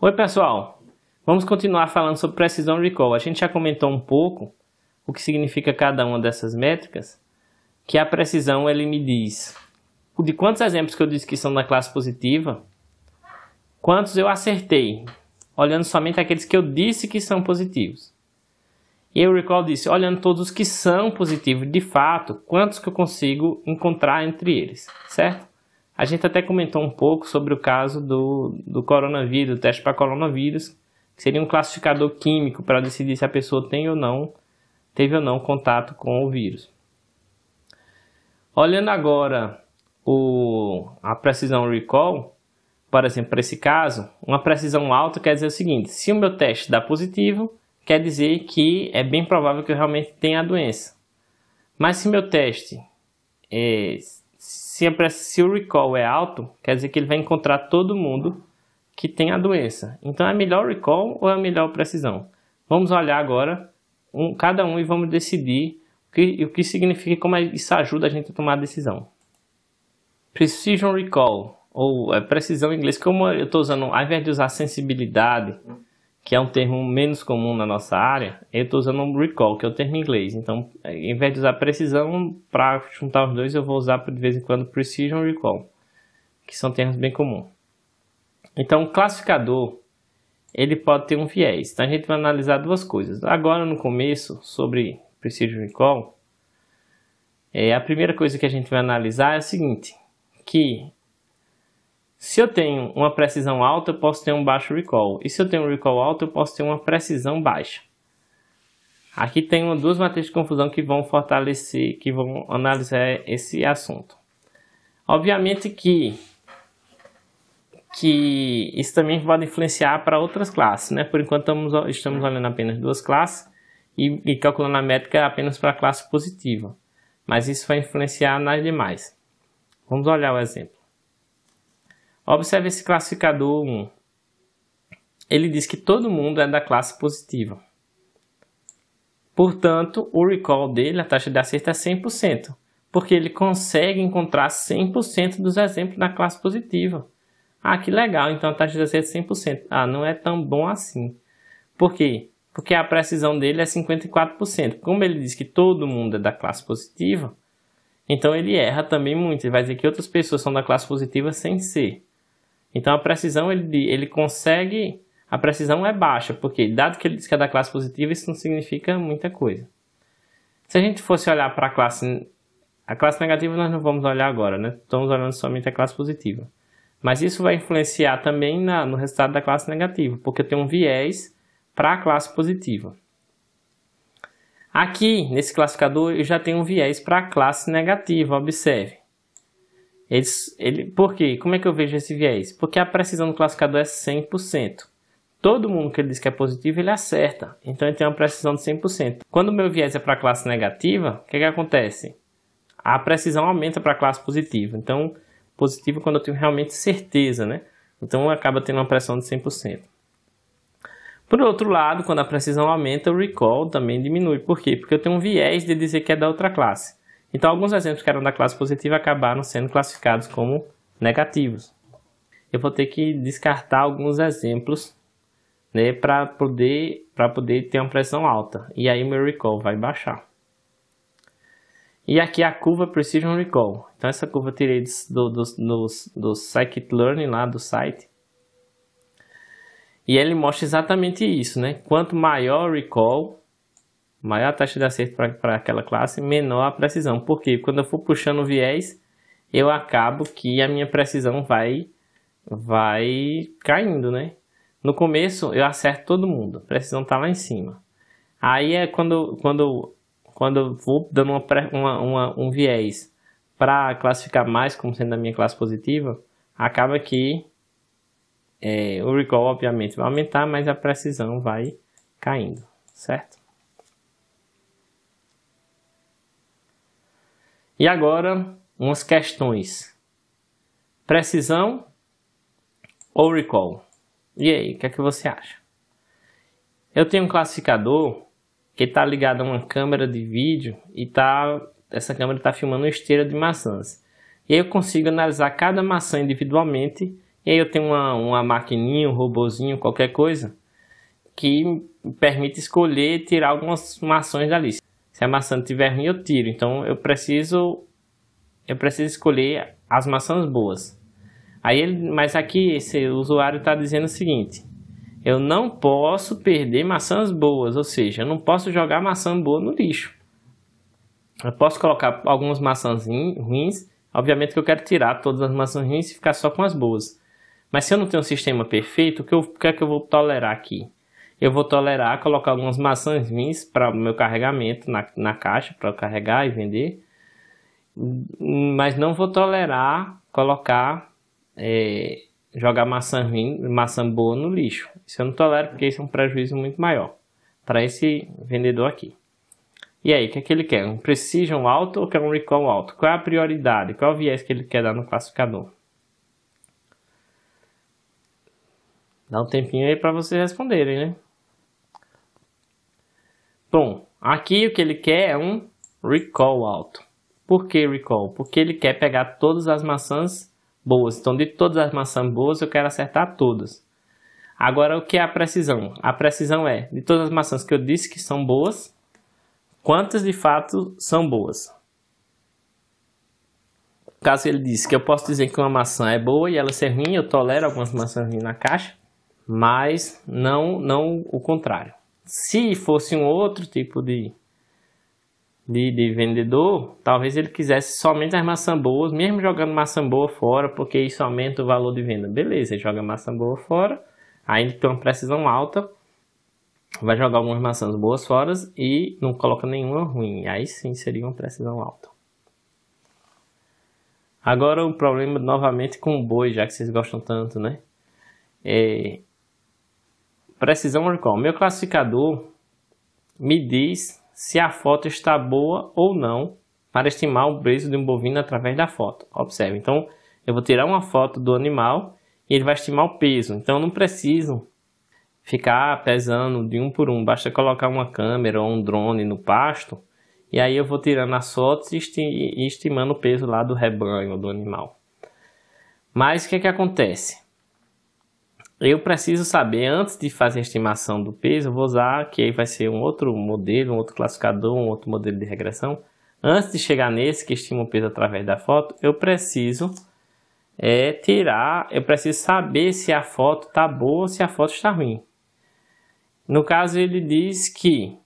Oi pessoal, vamos continuar falando sobre Precision Recall. A gente já comentou um pouco o que significa cada uma dessas métricas, que a precisão ele me diz de quantos exemplos que eu disse que são da classe positiva, quantos eu acertei, olhando somente aqueles que eu disse que são positivos. E o Recall disse, olhando todos os que são positivos de fato, quantos que eu consigo encontrar entre eles, certo? A gente até comentou um pouco sobre o caso do coronavírus, do teste para coronavírus, que seria um classificador químico para decidir se a pessoa teve ou não contato com o vírus. Olhando agora a precisão Recall, por exemplo, para esse caso, uma precisão alta quer dizer o seguinte, se o meu teste dá positivo, quer dizer que é bem provável que eu realmente tenha a doença. Mas se meu teste se o recall é alto, quer dizer que ele vai encontrar todo mundo que tem a doença. Então é melhor recall ou é melhor precisão? Vamos olhar agora cada um e vamos decidir o que significa e como isso ajuda a gente a tomar a decisão. Precision Recall, ou precisão em inglês, como eu estou usando, ao invés de usar sensibilidade, que é um termo menos comum na nossa área, eu estou usando um recall, que é o termo em inglês. Então, em vez de usar precisão, para juntar os dois, eu vou usar de vez em quando precision recall, que são termos bem comuns. Então, o classificador, ele pode ter um viés. Então, a gente vai analisar duas coisas. Agora, no começo, sobre precision recall, a primeira coisa que a gente vai analisar é a seguinte, que se eu tenho uma precisão alta, eu posso ter um baixo recall. E se eu tenho um recall alto, eu posso ter uma precisão baixa. Aqui tem duas matrizes de confusão que vão fortalecer, que vão analisar esse assunto. Obviamente que isso também pode influenciar para outras classes, né? Por enquanto estamos olhando apenas duas classes e calculando a métrica apenas para a classe positiva. Mas isso vai influenciar nas demais. Vamos olhar o exemplo. Observe esse classificador 1. Ele diz que todo mundo é da classe positiva. Portanto, o recall dele, a taxa de acerto é 100%. Porque ele consegue encontrar 100% dos exemplos da classe positiva. Ah, que legal, então a taxa de acerto é 100%. Ah, não é tão bom assim. Por quê? Porque a precisão dele é 54%. Como ele diz que todo mundo é da classe positiva, então ele erra também muito. Ele vai dizer que outras pessoas são da classe positiva sem ser. Então a precisão, ele consegue, a precisão é baixa, porque dado que ele diz que é da classe positiva, isso não significa muita coisa. Se a gente fosse olhar para a classe negativa, nós não vamos olhar agora, né? Estamos olhando somente a classe positiva. Mas isso vai influenciar também no resultado da classe negativa, porque tem um viés para a classe positiva. Aqui, nesse classificador, eu já tenho um viés para a classe negativa, observe. Por quê? Como é que eu vejo esse viés? Porque a precisão do classificador é 100%. Todo mundo que ele diz que é positivo, ele acerta. Então, ele tem uma precisão de 100%. Quando o meu viés é para a classe negativa, o que acontece? A precisão aumenta para a classe positiva. Então, positivo quando eu tenho realmente certeza, né? Então, acaba tendo uma precisão de 100%. Por outro lado, quando a precisão aumenta, o recall também diminui. Por quê? Porque eu tenho um viés de dizer que é da outra classe. Então, alguns exemplos que eram da classe positiva acabaram sendo classificados como negativos. Eu vou ter que descartar alguns exemplos, né, para poder ter uma pressão alta. E aí, meu recall vai baixar. E aqui a curva Precision Recall. Então, essa curva eu tirei do Scikit-learn, lá do site. E ele mostra exatamente isso, né? Quanto maior o recall, maior a taxa de acerto para aquela classe, menor a precisão. Por quê? Quando eu for puxando o viés, eu acabo que a minha precisão vai caindo, né? No começo, eu acerto todo mundo. A precisão está lá em cima. Aí é quando eu vou dando um viés para classificar mais como sendo a minha classe positiva, acaba que o recall, obviamente, vai aumentar, mas a precisão vai caindo, certo? E agora, umas questões. Precisão ou recall? E aí, o que é que você acha? Eu tenho um classificador que está ligado a uma câmera de vídeo e essa câmera está filmando uma esteira de maçãs. E aí eu consigo analisar cada maçã individualmente E aí eu tenho uma maquininha, um robozinho, qualquer coisa, que me permite escolher e tirar algumas maçãs dali. Se a maçã estiver ruim, eu tiro. Então eu preciso escolher as maçãs boas. Mas aqui esse usuário está dizendo o seguinte: eu não posso perder maçãs boas, ou seja, eu não posso jogar maçã boa no lixo. Eu posso colocar algumas maçãs ruins, obviamente que eu quero tirar todas as maçãs ruins e ficar só com as boas. Mas se eu não tenho um sistema perfeito, o que é que eu vou tolerar aqui? Eu vou tolerar colocar algumas maçãs ruins para o meu carregamento na caixa, para eu carregar e vender. Mas não vou tolerar colocar, jogar maçã ruim, maçã boa no lixo. Isso eu não tolero porque isso é um prejuízo muito maior para esse vendedor aqui. E aí, o que é que ele quer? Um Precision alto ou quer um Recall alto? Qual é a prioridade? Qual é o viés que ele quer dar no classificador? Dá um tempinho aí para vocês responderem, né? Bom, aqui o que ele quer é um Recall alto. Por que Recall? Porque ele quer pegar todas as maçãs boas. Então, de todas as maçãs boas, eu quero acertar todas. Agora, o que é a precisão? A precisão é, de todas as maçãs que eu disse que são boas, quantas de fato são boas? Caso ele disse que eu posso dizer que uma maçã é boa e ela ser ruim, eu tolero algumas maçãs ruins na caixa, mas não o contrário. Se fosse um outro tipo de vendedor, talvez ele quisesse somente as maçãs boas, mesmo jogando maçã boa fora, porque isso aumenta o valor de venda. Beleza, ele joga maçã boa fora, aí ele tem uma precisão alta, vai jogar algumas maçãs boas fora e não coloca nenhuma ruim. Aí sim seria uma precisão alta. Agora o problema novamente com o boi, já que vocês gostam tanto, né? Precisão recall. Meu classificador me diz se a foto está boa ou não para estimar o preço de um bovino através da foto. Observe, então eu vou tirar uma foto do animal e ele vai estimar o peso. Então eu não preciso ficar pesando de um por um, basta colocar uma câmera ou um drone no pasto e aí eu vou tirando as fotos e estimando o peso lá do rebanho do animal. Mas o que é que acontece? Eu preciso saber, antes de fazer a estimação do peso, eu vou usar, que aí vai ser um outro modelo, um outro classificador, um outro modelo de regressão. Antes de chegar nesse, que estima o peso através da foto, eu preciso eu preciso saber se a foto está boa ou se a foto está ruim. No caso, ele diz que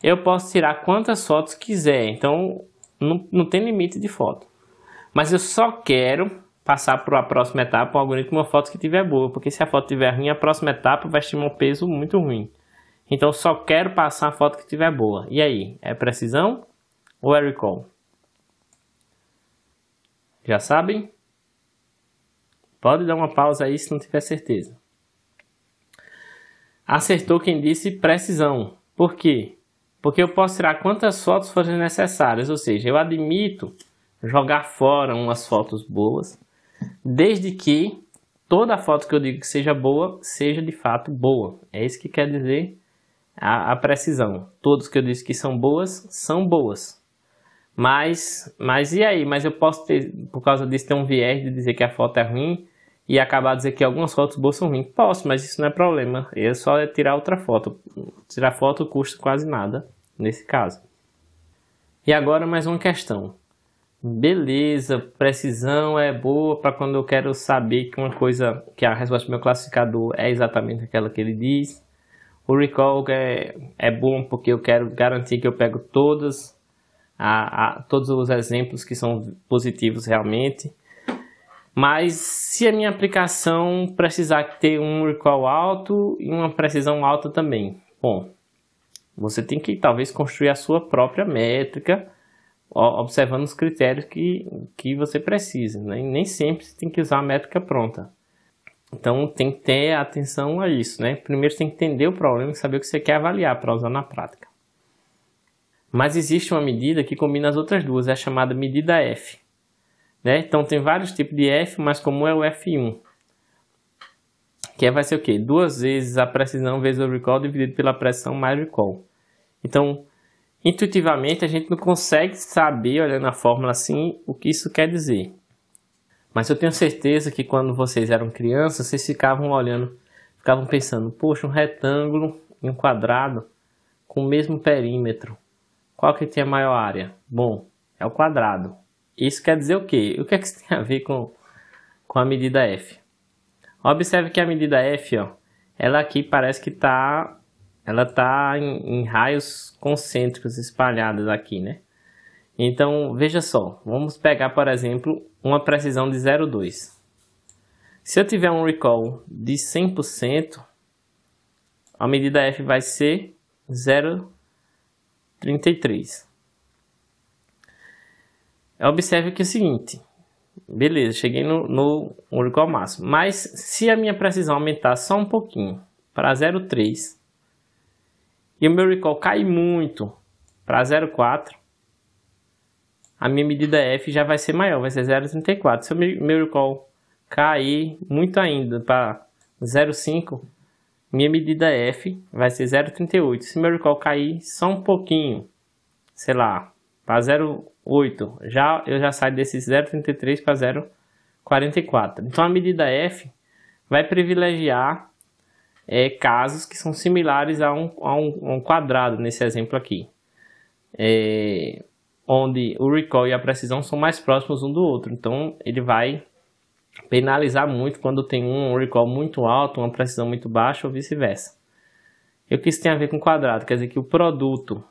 eu posso tirar quantas fotos quiser, então não tem limite de foto. Mas eu só quero passar para a próxima etapa, um algoritmo, uma foto que tiver boa, porque se a foto tiver ruim, a próxima etapa vai estimar um peso muito ruim. Então, eu só quero passar a foto que tiver boa. E aí, é precisão ou é recall? Já sabem? Pode dar uma pausa aí se não tiver certeza. Acertou quem disse precisão. Por quê? Porque eu posso tirar quantas fotos forem necessárias, ou seja, eu admito jogar fora umas fotos boas, desde que toda foto que eu digo que seja boa, seja de fato boa. É isso que quer dizer a precisão. Todos que eu disse que são boas, são boas. Mas e aí? Mas eu posso ter, por causa disso, ter um viés de dizer que a foto é ruim e acabar de dizer que algumas fotos boas são ruins. Posso, mas isso não é problema. É só tirar outra foto. Tirar foto custa quase nada, nesse caso. E agora mais uma questão. Beleza, precisão é boa para quando eu quero saber que uma coisa, que a resposta do meu classificador é exatamente aquela que ele diz. O recall é bom porque eu quero garantir que eu pego todos os exemplos que são positivos realmente. Mas se a minha aplicação precisar ter um recall alto e uma precisão alta também, bom, você tem que talvez construir a sua própria métrica, observando os critérios que você precisa, né? E nem sempre você tem que usar a métrica pronta. Então tem que ter atenção a isso, né? Primeiro você tem que entender o problema e saber o que você quer avaliar para usar na prática. Mas existe uma medida que combina as outras duas, é a chamada medida F. Né? Então tem vários tipos de F, mas comum é o F1. Que vai ser o quê? 2 vezes a precisão vezes o recall dividido pela precisão mais recall. Então, intuitivamente a gente não consegue saber, olhando a fórmula assim, o que isso quer dizer. Mas eu tenho certeza que quando vocês eram crianças, vocês ficavam olhando, ficavam pensando, poxa, um retângulo e um quadrado com o mesmo perímetro. Qual que tem a maior área? Bom, é o quadrado. Isso quer dizer o quê? O que é que isso tem a ver com a medida f? Observe que a medida f, ó, ela aqui parece que ela tá em raios concêntricos espalhados aqui, né? Então, veja só, vamos pegar, por exemplo, uma precisão de 0,2. Se eu tiver um recall de 100%, a medida f vai ser 0,33. Observe que é o seguinte, beleza, cheguei no recall máximo, mas se a minha precisão aumentar só um pouquinho, para 0,3, e o meu recall cair muito para 0,4, a minha medida f já vai ser maior, vai ser 0,34. Se o meu recall cair muito ainda para 0,5, minha medida f vai ser 0,38. Se meu recall cair só um pouquinho, sei lá, para 0,8, eu já saio desse 0,33 para 0,44. Então a medida f vai privilegiar casos que são similares a um quadrado, nesse exemplo aqui. Onde o recall e a precisão são mais próximos um do outro. Então, ele vai penalizar muito quando tem um recall muito alto, uma precisão muito baixa ou vice-versa. E o que isso tem a ver com quadrado? Quer dizer que o produto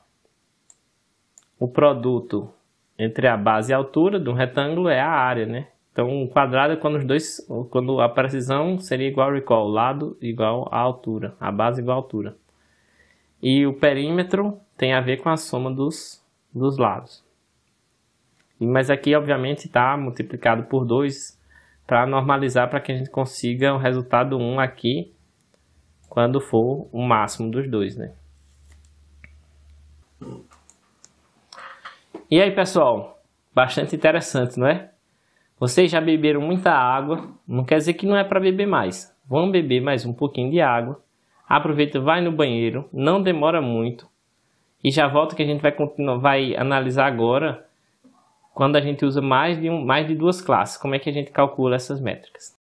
entre a base e a altura de um retângulo é a área, né? Então, o quadrado é quando a precisão seria igual ao recall, o lado igual à altura, a base igual à altura. E o perímetro tem a ver com a soma dos lados. Mas aqui, obviamente, está multiplicado por 2 para normalizar, para que a gente consiga o resultado 1 aqui, quando for o máximo dos dois, né? E aí, pessoal? Bastante interessante, não é? Vocês já beberam muita água, não quer dizer que não é para beber mais. Vão beber mais um pouquinho de água. Aproveita, vai no banheiro, não demora muito. E já volta que a gente vai analisar agora quando a gente usa mais de 2 classes. Como é que a gente calcula essas métricas?